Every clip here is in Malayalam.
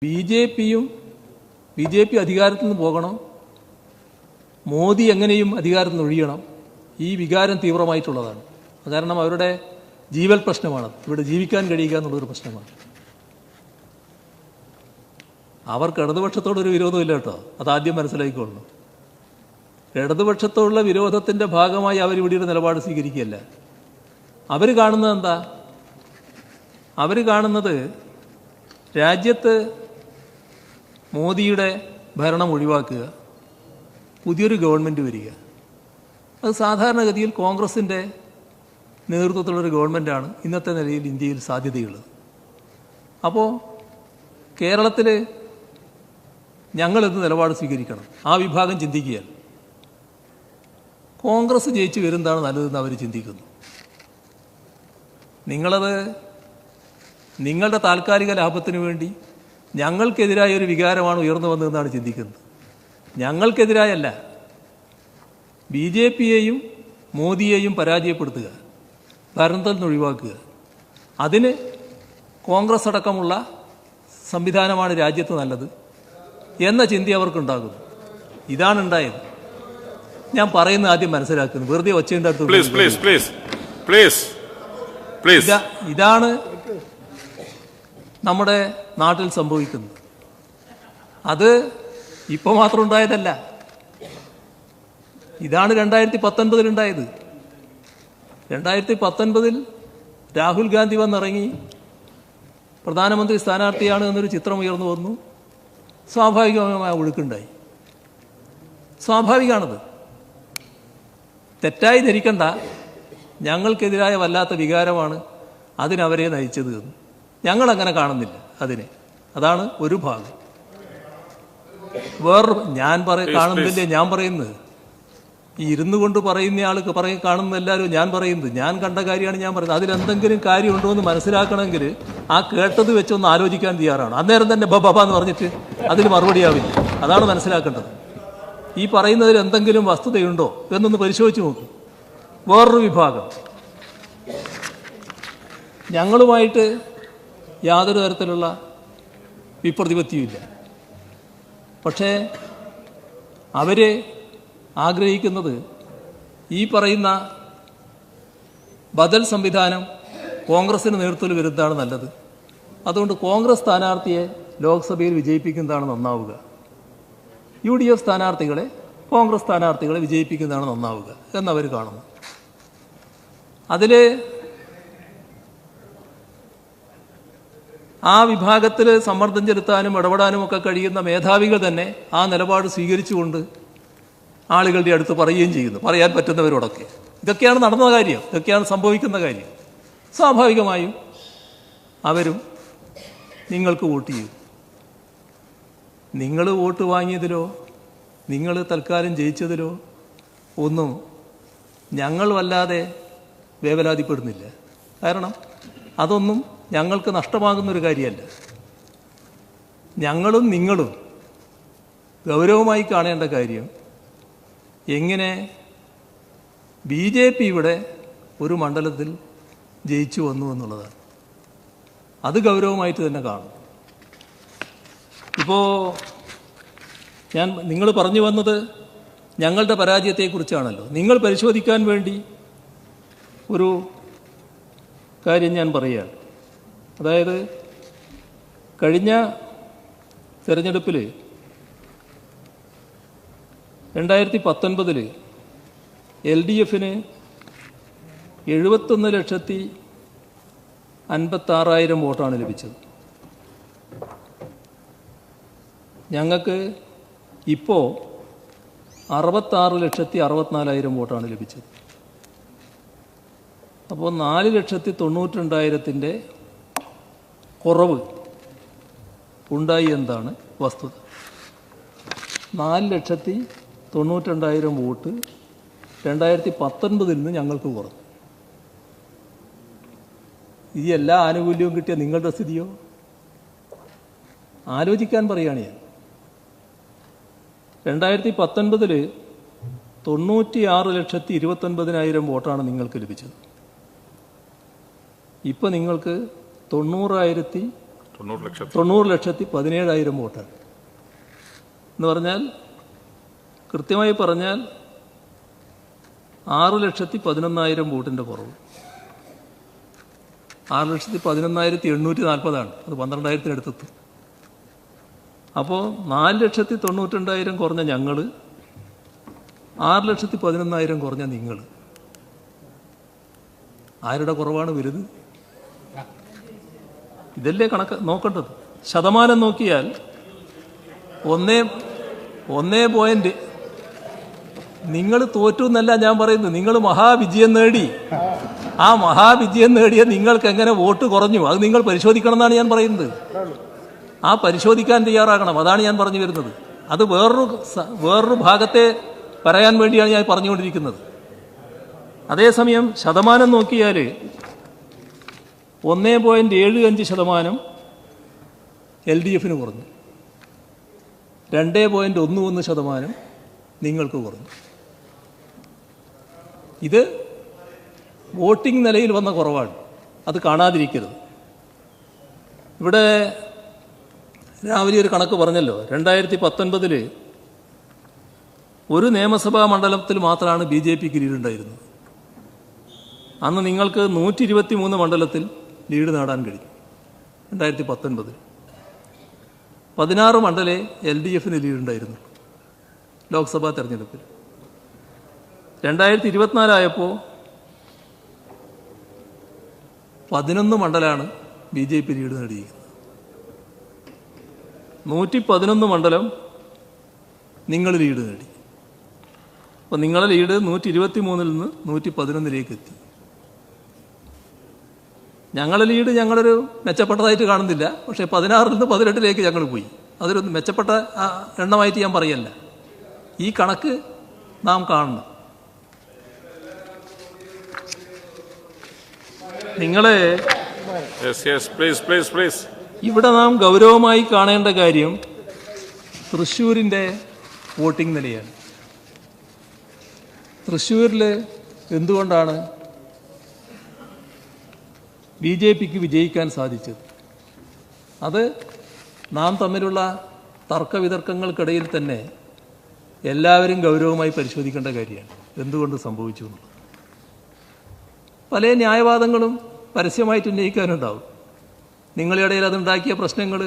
ബി ജെ പി അധികാരത്തിൽ നിന്ന് പോകണം, മോദി എങ്ങനെയും അധികാരത്തിൽ നിന്ന് ഒഴിയണം. ഈ വികാരം തീവ്രമായിട്ടുള്ളതാണ്. കാരണം അവരുടെ ജീവൽ പ്രശ്നമാണ്, ഇവിടെ ജീവിക്കാൻ കഴിയുക എന്നുള്ളൊരു പ്രശ്നമാണ്. അവർക്ക് ഇടതുപക്ഷത്തോടൊരു വിരോധമില്ല കേട്ടോ, അതാദ്യം മനസ്സിലാക്കിക്കൊള്ളണം. ഇടതുപക്ഷത്തോടുള്ള വിരോധത്തിൻ്റെ ഭാഗമായി അവരിവിടെ ഒരു നിലപാട് സ്വീകരിക്കുകയല്ല. അവർ കാണുന്നത് എന്താ? അവർ കാണുന്നത് രാജ്യത്ത് മോദിയുടെ ഭരണം ഒഴിവാക്കുക, പുതിയൊരു ഗവൺമെൻറ് വരിക. അത് സാധാരണഗതിയിൽ കോൺഗ്രസിൻ്റെ നേതൃത്വത്തിലുള്ളൊരു ഗവൺമെൻറ്റാണ് ഇന്നത്തെ നിലയിൽ ഇന്ത്യയിൽ സാധ്യതയുള്ളത്. അപ്പോൾ കേരളത്തിൽ ഞങ്ങളെന്ത് നിലപാട് സ്വീകരിക്കണം? ആ വിഭാഗം ചിന്തിക്കുകയാണ്. കോൺഗ്രസ് ജയിച്ച് വരുന്നതാണ് നല്ലതെന്ന് അവർ ചിന്തിക്കുന്നു. നിങ്ങളത് നിങ്ങളുടെ താൽക്കാലിക ലാഭത്തിന് വേണ്ടി ഞങ്ങൾക്കെതിരായ ഒരു വികാരമാണ് ഉയർന്നു വന്നതെന്നാണ് ചിന്തിക്കുന്നത്. ഞങ്ങൾക്കെതിരായല്ല, ബി ജെ പിയെയും മോദിയെയും പരാജയപ്പെടുത്തുക, ഭരണത്തിൽ നിന്ന് ഒഴിവാക്കുക, അതിന് കോൺഗ്രസ് അടക്കമുള്ള സംവിധാനമാണ് രാജ്യത്ത് നല്ലത് എന്ന ചിന്ത അവർക്കുണ്ടാകുന്നു. ഇതാണ് ഉണ്ടായത്. ഞാൻ പറയുന്നത് ആദ്യം മനസ്സിലാക്കുന്നു, വെറുതെ ഒച്ചയുണ്ടാക്കും. ഇതാണ് നമ്മുടെ നാട്ടിൽ സംഭവിക്കുന്നത്. അത് ഇപ്പോൾ മാത്രം ഉണ്ടായതല്ല, ഇതാണ് 2019 ഉണ്ടായത്. 2019 രാഹുൽ ഗാന്ധി വന്നിറങ്ങി പ്രധാനമന്ത്രി സ്ഥാനാർത്ഥിയാണ് എന്നൊരു ചിത്രം ഉയർന്നു വന്നു. സ്വാഭാവികമായ ഒഴുക്കുണ്ടായി. സ്വാഭാവികമാണത്. തെറ്റായി ധരിക്കണ്ട, ഞങ്ങൾക്കെതിരായ വല്ലാത്ത വികാരമാണ് അതിനവരെ നയിച്ചത് എന്ന്. ഞങ്ങളങ്ങനെ കാണുന്നില്ല അതിനെ. അതാണ് ഒരു ഭാഗം. വേറൊരു കാണുന്നില്ലേ ഞാൻ പറയുന്നത്, ഈ ഇരുന്നു കൊണ്ട് പറയുന്ന ആൾക്ക് കാണുന്ന എല്ലാവരും ഞാൻ പറയുന്നത്, ഞാൻ കണ്ട കാര്യമാണ് ഞാൻ പറയുന്നത്. അതിലെന്തെങ്കിലും കാര്യമുണ്ടോ എന്ന് മനസ്സിലാക്കണമെങ്കിൽ ആ കേട്ടത് വെച്ചൊന്ന് ആലോചിക്കാൻ തയ്യാറാണ്. അന്നേരം തന്നെ ബബ എന്ന് പറഞ്ഞിട്ട് അതിന് മറുപടിയാവില്ല. അതാണ് മനസ്സിലാക്കേണ്ടത്. ഈ പറയുന്നതിൽ എന്തെങ്കിലും വസ്തുതയുണ്ടോ എന്നൊന്ന് പരിശോധിച്ച് നോക്കും. വേറൊരു വിഭാഗം ഞങ്ങളുമായിട്ട് യാതൊരു തരത്തിലുള്ള വിപ്രതിപത്തിയുമില്ല. പക്ഷേ അവർ ആഗ്രഹിക്കുന്നത് ഈ പറയുന്ന ബദൽ സംവിധാനം കോൺഗ്രസിന് നേതൃത്വത്തിൽ വരുന്നതാണ് നല്ലത്. അതുകൊണ്ട് കോൺഗ്രസ് സ്ഥാനാർത്ഥിയെ ലോക്സഭയിൽ വിജയിപ്പിക്കുന്നതാണ് നന്നാവുക, UDF സ്ഥാനാർത്ഥികളെ കോൺഗ്രസ് സ്ഥാനാർത്ഥികളെ വിജയിപ്പിക്കുന്നതാണ് നന്നാവുക എന്നവർ കാണുന്നു. അതിൽ ആ വിഭാഗത്തിൽ സമ്മർദ്ദം ചെലുത്താനും ഇടപെടാനും ഒക്കെ കഴിയുന്ന മേധാവികൾ തന്നെ ആ നിലപാട് സ്വീകരിച്ചുകൊണ്ട് ആളുകളുടെ അടുത്ത് പറയുകയും ചെയ്യുന്നു, പറയാൻ പറ്റുന്നവരോടൊക്കെ. ഇതൊക്കെയാണ് നടന്ന കാര്യം, ഇതൊക്കെയാണ് സംഭവിക്കുന്ന കാര്യം. സ്വാഭാവികമായും അവരും നിങ്ങൾക്ക് വോട്ട് ചെയ്യും. നിങ്ങൾ വോട്ട് വാങ്ങിയതിലോ നിങ്ങൾ തൽക്കാലം ജയിച്ചതിലോ ഒന്നും ഞങ്ങൾ വല്ലാതെ വേവലാതിപ്പെടുന്നില്ല. കാരണം അതൊന്നും ഞങ്ങൾക്ക് നഷ്ടമാകുന്നൊരു കാര്യമല്ല. ഞങ്ങളും നിങ്ങളും ഗൗരവമായി കാണേണ്ട കാര്യം എങ്ങനെ BJP ഇവിടെ ഒരു മണ്ഡലത്തിൽ ജയിച്ചു വന്നു എന്നുള്ളതാണ്. അത് ഗൗരവമായിട്ട് തന്നെ കാണും. ഇപ്പോൾ നിങ്ങൾ പറഞ്ഞു വന്നത് ഞങ്ങളുടെ പരാജയത്തെക്കുറിച്ചാണല്ലോ. നിങ്ങൾ പരിശോധിക്കാൻ വേണ്ടി ഒരു കാര്യം ഞാൻ പറയുകയാണ്. അതായത് കഴിഞ്ഞ തെരഞ്ഞെടുപ്പിൽ 2019 LDFന് 71,56,000 വോട്ടാണ് ലഭിച്ചത്. ഞങ്ങൾക്ക് ഇപ്പോൾ 66,64,000 വോട്ടാണ് ലഭിച്ചത്. അപ്പോൾ 4,92,000 കുറവ് ഉണ്ടായി എന്നതാണ് വസ്തുത. 4,92,000 വോട്ട് 2019 നിന്ന് ഞങ്ങൾക്ക് കുറഞ്ഞു. ഈ എല്ലാ ആനുകൂല്യവും കിട്ടിയ നിങ്ങളുടെ സ്ഥിതിയോ? ആലോചിക്കാൻ പറയുകയാണ് ഞാൻ. 2019 96,29,000 വോട്ടാണ് നിങ്ങൾക്ക് ലഭിച്ചത്. ഇപ്പോൾ നിങ്ങൾക്ക് 90,000 90,17,000 വോട്ടാണ്. എന്ന് പറഞ്ഞാൽ കൃത്യമായി പറഞ്ഞാൽ 6,11,000 വോട്ടിൻ്റെ കുറവ്. 6,11,840 അത് 12,000-അടുത്തെത്തും. അപ്പോൾ 4,92,000 കുറഞ്ഞ ഞങ്ങൾ, 6,11,000 കുറഞ്ഞ നിങ്ങൾ. ആരുടെ കുറവാണ് വലുത്? ഇതല്ലേ കണക്ക് നോക്കേണ്ടത്. ശതമാനം നോക്കിയാൽ 1 നിങ്ങൾ തോറ്റു എന്നല്ല ഞാൻ പറയുന്നത്. നിങ്ങൾ മഹാവിജയം നേടി. ആ മഹാവിജയം നേടിയ നിങ്ങൾക്ക് എങ്ങനെ വോട്ട് കുറഞ്ഞു അത് നിങ്ങൾ പരിശോധിക്കണം എന്നാണ് ഞാൻ പറയുന്നത്. ആ പരിശോധിക്കാൻ തയ്യാറാകണം. അതാണ് ഞാൻ പറഞ്ഞു വരുന്നത്. അത് വേറൊരു ഭാഗത്തെ പറയാൻ വേണ്ടിയാണ് ഞാൻ പറഞ്ഞുകൊണ്ടിരിക്കുന്നത്. അതേസമയം ശതമാനം നോക്കിയാൽ 1.75% LDF കുറഞ്ഞു, 2.11% നിങ്ങൾക്ക് കുറഞ്ഞു. ഇത് വോട്ടിംഗ് നിലയിൽ വന്ന കുറവാണ്. അത് കാണാതിരിക്കരുത്. ഇവിടെ രാവിലെ ഒരു കണക്ക് പറഞ്ഞല്ലോ, 2019 ഒരു നിയമസഭാ മണ്ഡലത്തിൽ മാത്രമാണ് BJPക്ക് ലീഡുണ്ടായിരുന്നത്. അന്ന് നിങ്ങൾക്ക് 123 മണ്ഡലത്തിൽ ലീഡ് നേടാൻ കഴിയും. 2019 16 മണ്ഡലേ LDFന് ലീഡുണ്ടായിരുന്നു ലോക്സഭാ തെരഞ്ഞെടുപ്പിൽ. 2024 ആയപ്പോൾ 11 മണ്ഡലമാണ് BJP ലീഡ് നേടിയിരിക്കുന്നത്. 111 മണ്ഡലം നിങ്ങൾ ലീഡ് നേടി. അപ്പോൾ നിങ്ങളുടെ ലീഡ് 123-ൽ നിന്ന് 111-ലേക്ക് എത്തി. ഞങ്ങളുടെ ലീഡ് ഞങ്ങളൊരു മെച്ചപ്പെട്ടതായിട്ട് കാണുന്നില്ല. പക്ഷേ 16-ൽ നിന്ന് 18-ലേക്ക് ഞങ്ങൾ പോയി. അതൊരു മെച്ചപ്പെട്ട എണ്ണമായിട്ട് ഞാൻ പറയല്ല. ഈ കണക്ക് നാം കാണണം. നിങ്ങളെ ഇവിടെ നാം ഗൗരവമായി കാണേണ്ട കാര്യം തൃശ്ശൂരിൻ്റെ വോട്ടിംഗ് നിലയാണ്. തൃശ്ശൂരിൽ എന്തുകൊണ്ടാണ് BJPക്ക് വിജയിക്കാൻ സാധിച്ചത്? അത് നാം തമ്മിലുള്ള തർക്കവിതർക്കങ്ങൾക്കിടയിൽ തന്നെ എല്ലാവരും ഗൗരവമായി പരിശോധിക്കേണ്ട കാര്യമാണ്. എന്തുകൊണ്ട് സംഭവിച്ചു എന്നുള്ളത്. പല ന്യായവാദങ്ങളും പരസ്യമായിട്ട് ഉന്നയിക്കാനുണ്ടാവും. നിങ്ങളുടെ ഇടയിൽ അതുണ്ടാക്കിയ പ്രശ്നങ്ങൾ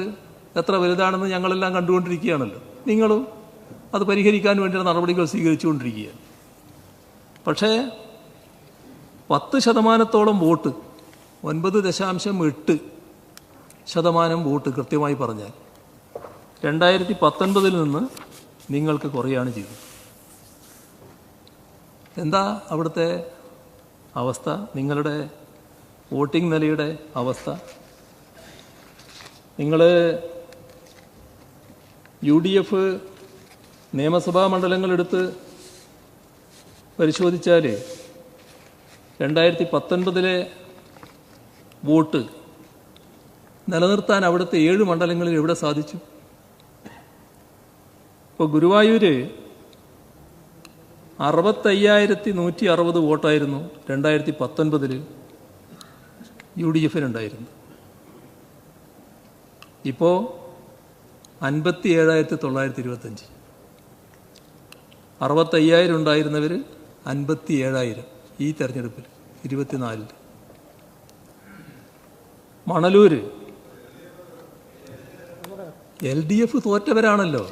എത്ര വലുതാണെന്ന് ഞങ്ങളെല്ലാം കണ്ടുകൊണ്ടിരിക്കുകയാണല്ലോ. നിങ്ങളും അത് പരിഹരിക്കാൻ വേണ്ടിയുള്ള നടപടികൾ സ്വീകരിച്ചുകൊണ്ടിരിക്കുകയാണ്. പക്ഷേ 10% വോട്ട്, 9.8% വോട്ട് കൃത്യമായി പറഞ്ഞാൽ 2019-ൽ നിന്ന് നിങ്ങൾക്ക് കുറയാണ് ചെയ്തത്. എന്താ അവിടുത്തെ അവസ്ഥ? നിങ്ങളുടെ വോട്ടിംഗ് നിലയുടെ അവസ്ഥ? നിങ്ങൾ UDF നിയമസഭാ മണ്ഡലങ്ങളെടുത്ത് പരിശോധിച്ചാൽ 2019-ലെ വോട്ട് നിലനിർത്താൻ അവിടുത്തെ 7 മണ്ഡലങ്ങളിൽ എവിടെ സാധിച്ചു? ഇപ്പോൾ ഗുരുവായൂർ 65,160 വോട്ടായിരുന്നു 2019-ൽ UDFനുണ്ടായിരുന്നു. ഇപ്പോൾ 57,925. 65,000 ഉണ്ടായിരുന്നവർ 57,000 ഈ തെരഞ്ഞെടുപ്പിൽ 24-ൽ. മണലൂർ LDF തോറ്റവരാണല്ലോ.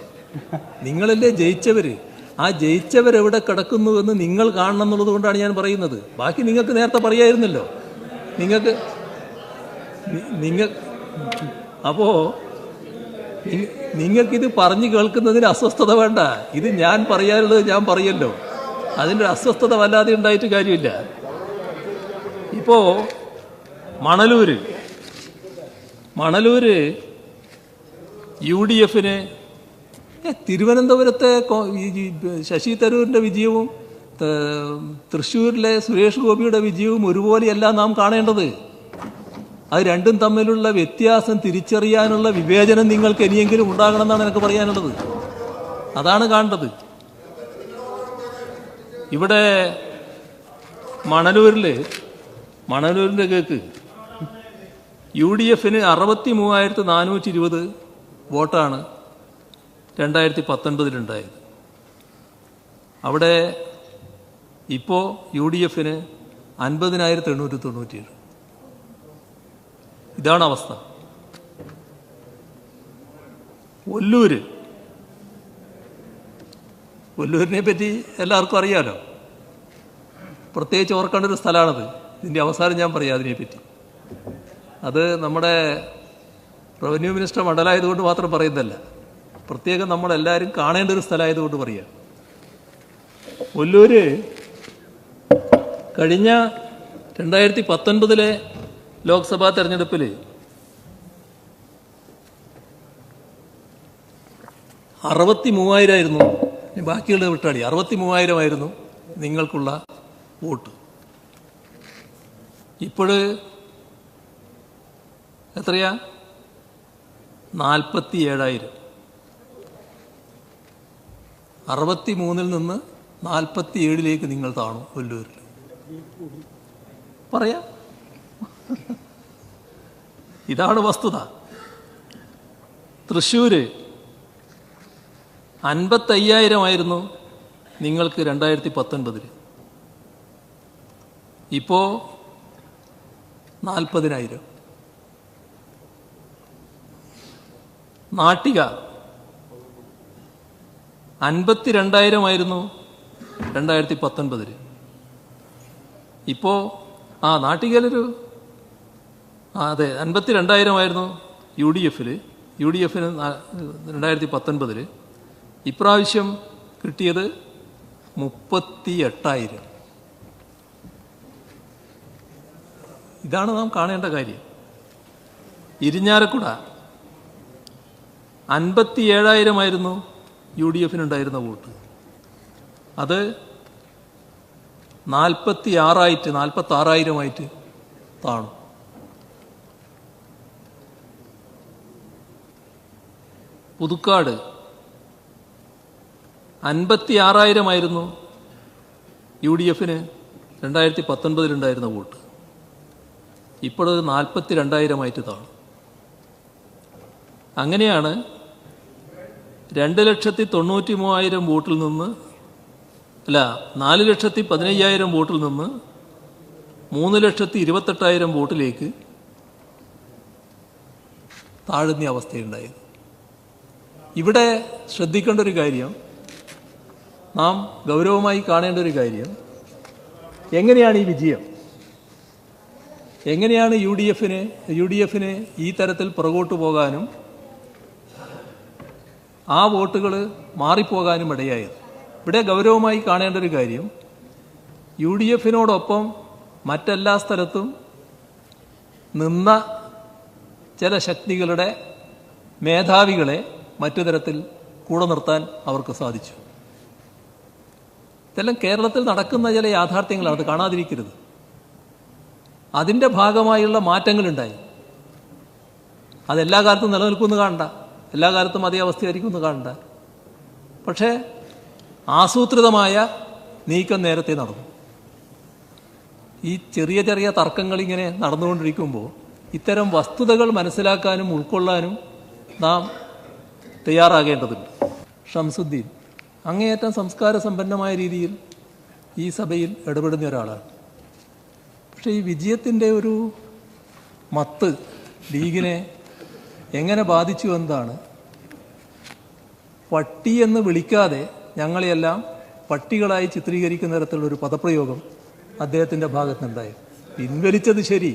നിങ്ങളല്ലേ ജയിച്ചവർ. ആ ജയിച്ചവരെവിടെ കിടക്കുന്നുവെന്ന് നിങ്ങൾ കാണണം എന്നുള്ളത് കൊണ്ടാണ് ഞാൻ പറയുന്നത്. ബാക്കി നിങ്ങൾക്ക് നേരത്തെ പറയായിരുന്നല്ലോ. അപ്പോൾ നിങ്ങൾക്കിത് പറഞ്ഞു കേൾക്കുന്നതിന് അസ്വസ്ഥത വേണ്ട. ഇത് ഞാൻ പറയാനുള്ളത് ഞാൻ പറയല്ലോ. അതിൻ്റെ അസ്വസ്ഥത വല്ലാതെ ഉണ്ടായിട്ട് കാര്യമില്ല. ഇപ്പോൾ മണലൂർ UDFന് തിരുവനന്തപുരത്തെ ശശി തരൂരിൻ്റെ വിജയവും തൃശ്ശൂരിലെ സുരേഷ് ഗോപിയുടെ വിജയവും ഒരുപോലെയല്ല നാം കാണേണ്ടത്. അത് രണ്ടും തമ്മിലുള്ള വ്യത്യാസം തിരിച്ചറിയാനുള്ള വിവേചനം നിങ്ങൾക്ക് ഇനിയെങ്കിലും ഉണ്ടാകണമെന്നാണ് എനിക്ക് പറയാനുള്ളത്. അതാണ് കാണേണ്ടത്. ഇവിടെ മണലൂരിൻ്റെ കേക്ക് UDF 63,420 വോട്ടാണ് 2019 ഉണ്ടായത്. അവിടെ ഇപ്പോൾ UDF 50,897. ഇതാണ് അവസ്ഥ. ഒല്ലൂരിനെ പറ്റി എല്ലാവർക്കും അറിയാലോ. പ്രത്യേകിച്ച് ഓർക്കേണ്ട ഒരു സ്ഥലമാണത്. ഇതിൻ്റെ അവസാനം ഞാൻ പറയാം അതിനെപ്പറ്റി. അത് നമ്മുടെ റവന്യൂ മിനിസ്റ്റർ മണ്ഡലമായതുകൊണ്ട് മാത്രം പറയുന്നതല്ല, പ്രത്യേകം നമ്മളെല്ലാവരും കാണേണ്ട ഒരു സ്ഥലമായതുകൊണ്ട് പറയാം. ഒല്ലൂര് കഴിഞ്ഞ 2019 ലോക്സഭാ തെരഞ്ഞെടുപ്പിൽ 63,000 ബാക്കിയുള്ളത് വിട്ടാടി 63,000 നിങ്ങൾക്കുള്ള വോട്ട്. ഇപ്പോൾ എത്രയാ? 47,000. 63 നിന്ന് 47 നിങ്ങൾ താണു. ഒല്ലൂരിൽ പറയാം, ഇതാണ് വസ്തുത. തൃശ്ശൂര് 55,000 നിങ്ങൾക്ക് 2019. ഇപ്പോൾ 40,000. നാട്ടിക 52,000 2019. ഇപ്പോൾ നാട്ടികയിലൊരു അതെ 52,000 UDF 2019. ഇപ്രാവശ്യം കിട്ടിയത് 38,000. ഇതാണ് നാം കാണേണ്ട കാര്യം. ഇരിഞ്ഞാലക്കുട 57,000 UDF ഉണ്ടായിരുന്ന വോട്ട്. അത് 46,000 താണു. പുതുക്കാട് 56,000 UDF 2019 ഉണ്ടായിരുന്ന വോട്ട്. ഇപ്പോൾ 42,000 താണു. അങ്ങനെയാണ് 2,93,000 വോട്ടിൽ നിന്ന് 4,15,000 വോട്ടിൽ നിന്ന് 3,28,000 വോട്ടിലേക്ക് താഴുന്ന അവസ്ഥയുണ്ടായത്. ഇവിടെ ശ്രദ്ധിക്കേണ്ട ഒരു കാര്യം, നാം ഗൗരവമായി കാണേണ്ട ഒരു കാര്യം, എങ്ങനെയാണ് ഈ വിജയം, എങ്ങനെയാണ് UDF ഈ തരത്തിൽ പുറകോട്ട് പോകാനും ആ വോട്ടുകൾ മാറിപ്പോകാനും ഇടയായത്. ഇവിടെ ഗൗരവമായി കാണേണ്ട ഒരു കാര്യം, UDF മറ്റെല്ലാ സ്ഥലത്തും നിന്ന ചില ശക്തികളുടെ മേധാവികളെ മറ്റു തരത്തിൽ കൂടെ നിർത്താൻ അവർക്ക് സാധിച്ചു. ഇതെല്ലാം കേരളത്തിൽ നടക്കുന്ന ചില യാഥാർത്ഥ്യങ്ങളാണ്, അത് കാണാതിരിക്കരുത്. അതിൻ്റെ ഭാഗമായുള്ള മാറ്റങ്ങളുണ്ടായി. അതെല്ലാ കാലത്തും നിലനിൽക്കുമെന്ന് കാണണ്ട, എല്ലാ കാലത്തും അതേ അവസ്ഥയായിരിക്കും എന്ന് കാണണ്ട. പക്ഷേ ആസൂത്രിതമായ നീക്കം നേരത്തെ നടന്നു. ഈ ചെറിയ ചെറിയ തർക്കങ്ങൾ ഇങ്ങനെ നടന്നുകൊണ്ടിരിക്കുമ്പോൾ ഇത്തരം വസ്തുതകൾ മനസ്സിലാക്കാനും ഉൾക്കൊള്ളാനും നാം തയ്യാറാകേണ്ടതുണ്ട്. ഷംസുദ്ദീൻ അങ്ങേയറ്റം സംസ്കാര സമ്പന്നമായ രീതിയിൽ ഈ സഭയിൽ ഇടപെടുന്ന ഒരാളാണ്. പക്ഷേ ഈ വിജയത്തിൻ്റെ ഒരു മത്ത് ലീഗിനെ എങ്ങനെ ബാധിച്ചു എന്നതാണ്. പട്ടി എന്ന് വിളിക്കാതെ ഞങ്ങളെയെല്ലാം പട്ടികളായി ചിത്രീകരിക്കുന്ന തരത്തിലുള്ളൊരു പദപ്രയോഗം അദ്ദേഹത്തിൻ്റെ ഭാഗത്തുനിന്നുണ്ടായി. പിൻവലിച്ചത് ശരി,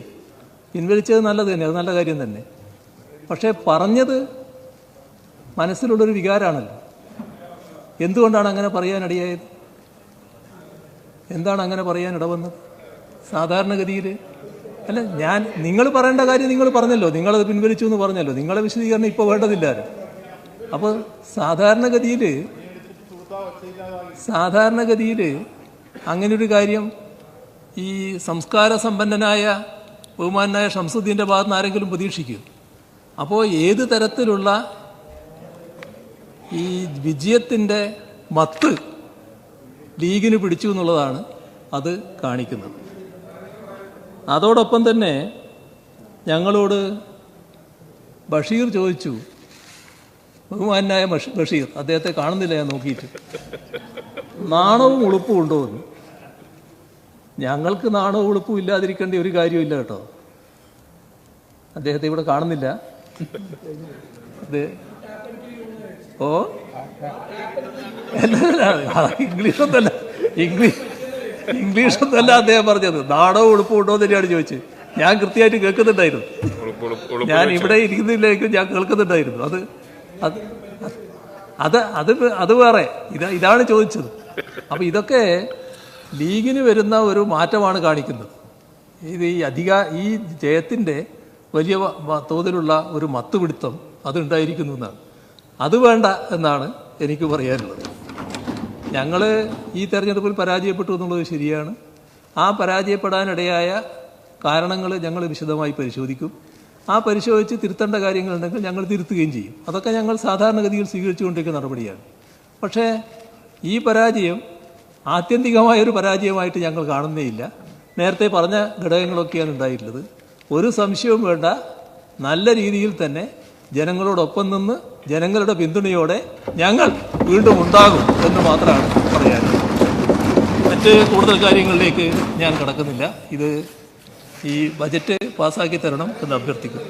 പിൻവലിച്ചത് നല്ലത് തന്നെ, അത് നല്ല കാര്യം തന്നെ. പക്ഷേ പറഞ്ഞത് മനസ്സിലുള്ളൊരു വികാരമാണല്ലോ. എന്തുകൊണ്ടാണ് അങ്ങനെ പറയാനിടയായത്? എന്താണ് അങ്ങനെ പറയാൻ ഇടവന്നത്? സാധാരണഗതിയിൽ നിങ്ങൾ പറയേണ്ട കാര്യം നിങ്ങൾ പറഞ്ഞല്ലോ, നിങ്ങളത് പിൻവലിച്ചു എന്ന് പറഞ്ഞല്ലോ, നിങ്ങളെ വിശദീകരണം ഇപ്പോൾ വേണ്ടതില്ലാലും. അപ്പോൾ സാധാരണഗതിയിൽ അങ്ങനൊരു കാര്യം ഈ സംസ്കാര സമ്പന്നനായ ബഹുമാനായ ഷംസുദ്ദീൻ്റെ ഭാഗത്ത് നിന്ന് ആരെങ്കിലും പ്രതീക്ഷിക്കും. അപ്പോൾ ഏത് തരത്തിലുള്ള ഈ വിജയത്തിൻ്റെ മത്ത് ലീഗിന് പിടിച്ചു എന്നുള്ളതാണ് അത് കാണിക്കുന്നത്. അതോടൊപ്പം തന്നെ ഞങ്ങളോട് ബഷീർ ചോദിച്ചു, ബഹുമാനായ ബഷീർ, അദ്ദേഹത്തെ കാണുന്നില്ല ഞാൻ നോക്കിയിട്ട്, നാണവും ഉളുപ്പും ഉണ്ടോ എന്ന്. ഞങ്ങൾക്ക് നാണവും ഉളുപ്പും ഇല്ലാതിരിക്കേണ്ട ഒരു കാര്യമില്ല കേട്ടോ. അദ്ദേഹത്തെ ഇവിടെ കാണുന്നില്ല. ഓ ഇംഗ്ലീഷൊന്നല്ല, ഇംഗ്ലീഷൊന്നല്ല അദ്ദേഹം പറഞ്ഞത്. നാണവും ഉളുപ്പും ഉണ്ടോ എന്ന് തന്നെയാണ് ചോദിച്ചത്. ഞാൻ കൃത്യമായിട്ട് കേൾക്കുന്നുണ്ടായിരുന്നു. ഞാൻ ഇവിടെ ഇരിക്കുന്നില്ലെങ്കിൽ ഞാൻ കേൾക്കുന്നുണ്ടായിരുന്നു. അത് വേറെ, ഇതാണ് ചോദിച്ചത്. അപ്പം ഇതൊക്കെ ലീഗിന് വരുന്ന ഒരു മാറ്റമാണ് കാണിക്കുന്നത്. ഇത് ഈ ജയത്തിൻ്റെ വലിയ തോതിലുള്ള ഒരു മത്തുപിടുത്തം അതുണ്ടായിരിക്കുന്നു എന്നാണ്. അത് വേണ്ട എന്നാണ് എനിക്ക് പറയാനുള്ളത്. ഞങ്ങൾ ഈ തെരഞ്ഞെടുപ്പിൽ പരാജയപ്പെട്ടു എന്നുള്ളത് ശരിയാണ്. ആ പരാജയപ്പെടാനിടയായ കാരണങ്ങൾ ഞങ്ങൾ വിശദമായി പരിശോധിക്കും. ആ പരിശോധിച്ച് തിരുത്തേണ്ട കാര്യങ്ങളുണ്ടെങ്കിൽ ഞങ്ങൾ തിരുത്തുകയും ചെയ്യും. അതൊക്കെ ഞങ്ങൾ സാധാരണഗതിയിൽ സ്വീകരിച്ചുകൊണ്ടിരിക്കുന്ന നടപടിയാണ്. പക്ഷേ ഈ പരാജയം ആത്യന്തികമായൊരു പരാജയമായിട്ട് ഞങ്ങൾ കാണുന്നേയില്ല. നേരത്തെ പറഞ്ഞ ഘടകങ്ങളൊക്കെയാണ് ഉണ്ടായിട്ടുള്ളത്. ഒരു സംശയവും വേണ്ട, നല്ല രീതിയിൽ തന്നെ ജനങ്ങളോടൊപ്പം നിന്ന് ജനങ്ങളുടെ പിന്തുണയോടെ ഞങ്ങൾ വീണ്ടും ഉണ്ടാകും എന്ന് മാത്രമാണ് പറയാനുള്ളത്. മറ്റ് കൂടുതൽ കാര്യങ്ങളിലേക്ക് ഞാൻ കടക്കുന്നില്ല. ഈ ബജറ്റ് പാസ്സാക്കി തരണം എന്ന് അഭ്യർത്ഥിക്കുന്നു.